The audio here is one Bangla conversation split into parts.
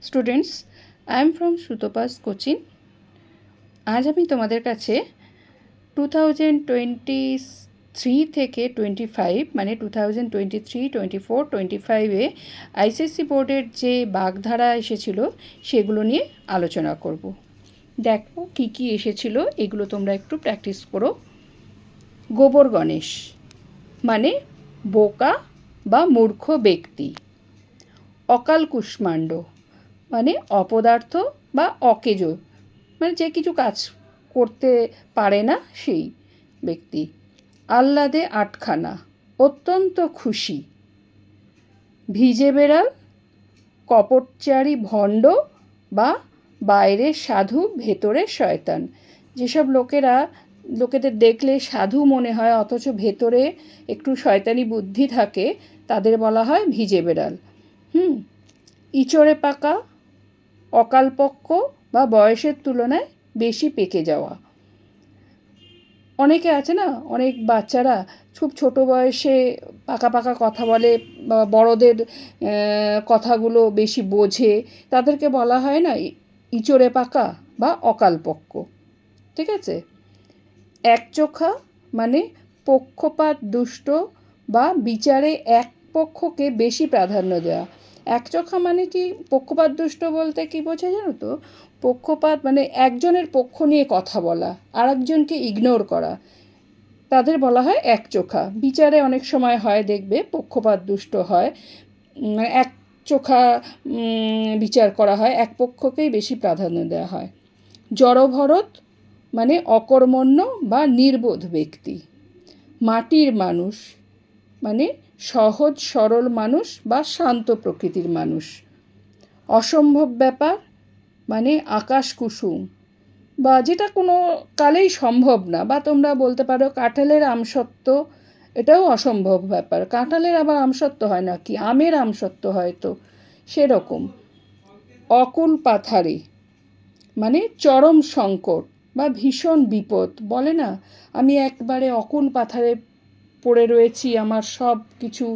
Students, I am from Sutopas coaching. আজ আমি তোমাদের কাছে 2023 থেকে 25 মানে 2023, 24, 25-এ আইসিএসসি বোর্ডের যে বাগধারা এসেছিল সেগুলো নিয়ে আলোচনা করব। দেখো কী কী এসেছিল, এগুলো তোমরা একটু প্র্যাকটিস করো। গোবর গণেশ মানে বোকা বা মূর্খ ব্যক্তি। অকাল কুষ্মাণ্ড মানে অপদার্থ বা অকেজো, মানে যে কিছু কাজ করতে পারে না সেই ব্যক্তি। আহ্লাদে আটখানা অত্যন্ত খুশি। ভিজে বেড়াল কপটচারী ভণ্ড বা বাইরের সাধু ভেতরে শয়তান। যেসব লোকেদের দেখলে সাধু মনে হয় অথচ ভেতরে একটু শয়তানি বুদ্ধি থাকে, তাদের বলা হয় ভিজে বেড়াল। ইচড়ে পাকা অকালপক্ষ বা বয়সের তুলনায় বেশি পেকে যাওয়া। অনেকে আছে না, অনেক বাচ্চারা খুব ছোট বয়সে পাকা পাকা কথা বলে বা বড়দের কথাগুলো বেশি বোঝে, তাদেরকে বলা হয় না ইচড়ে পাকা বা অকালপক্ষ। ঠিক আছে। একচোখা মানে পক্ষপাত দুষ্ট বা বিচারে এক পক্ষকে বেশি প্রাধান্য দেওয়া। একচোখা মানে কি, পক্ষপাত দুষ্ট বলতে কি বোঝায় জানো তো? পক্ষপাত মানে একজনের পক্ষ নিয়ে কথা বলা, আর একজনকে ইগনোর করা, তাদের বলা হয় একচোখা। বিচারে অনেক সময় হয় দেখবে পক্ষপাত দুষ্ট হয়, একচোখা বিচার করা হয়, এক পক্ষকেই বেশি প্রাধান্য দেওয়া হয়। জড়ভরত মানে অকর্মণ্য বা নির্বোধ ব্যক্তি। মাটির মানুষ মানে সহজ সরল মানুষ বা শান্ত প্রকৃতির মানুষ। অসম্ভব ব্যাপার মানে আকাশ কুসুম বা যেটা কোনো কালেই সম্ভব না, বা তোমরা বলতে পারো কাঁঠালের আমসত্ত্ব, এটাও অসম্ভব ব্যাপার। কাঁঠালের আবার আমসত্ত্ব হয় না কি, আমের আমসত্ত্ব হয়তো সেরকম। অকুল পাথারে মানে চরম সংকট বা ভীষণ বিপদ। বলে না, আমি একবারে অকুল পাথারে পড়ে রয়েছি, আমার সব কিছু,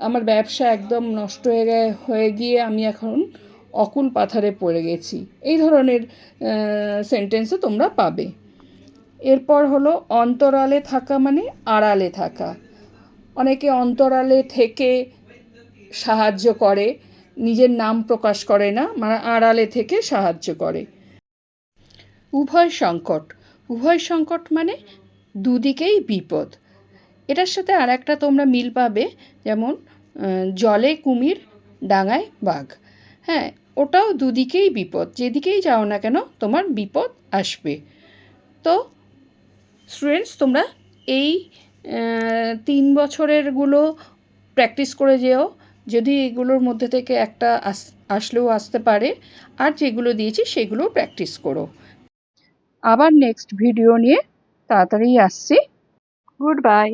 আমার ব্যবসা একদম নষ্ট হয়ে গিয়ে আমি এখন অকুল পাথারে পড়ে গেছি, এই ধরনের সেন্টেন্সও তোমরা পাবে। এরপর হলো অন্তরালে থাকা মানে আড়ালে থাকা। অনেকে অন্তরালে থেকে সাহায্য করে, নিজের নাম প্রকাশ করে না, মানে আড়ালে থেকে সাহায্য করে। উভয় সংকট, উভয় সংকট মানে দুদিকেই বিপদ। এটার সাথে আর একটা তোমরা মিল পাবে, যেমন জলে কুমির ডাঙায় বাঘ। হ্যাঁ, ওটাও দুদিকেই বিপদ, যেদিকেই যাও না কেন তোমার বিপদ আসবে। তো স্টুডেন্টস, তোমরা এই 3 বছরেরগুলো প্র্যাকটিস করে যেও, যদি এগুলোর মধ্যে থেকে একটা আসলেও আসতে পারে, আর যেগুলো দিয়েছি সেগুলো প্র্যাকটিস করো। আবার নেক্সট ভিডিও নিয়ে তাড়াতাড়ি আসছি। Good bye.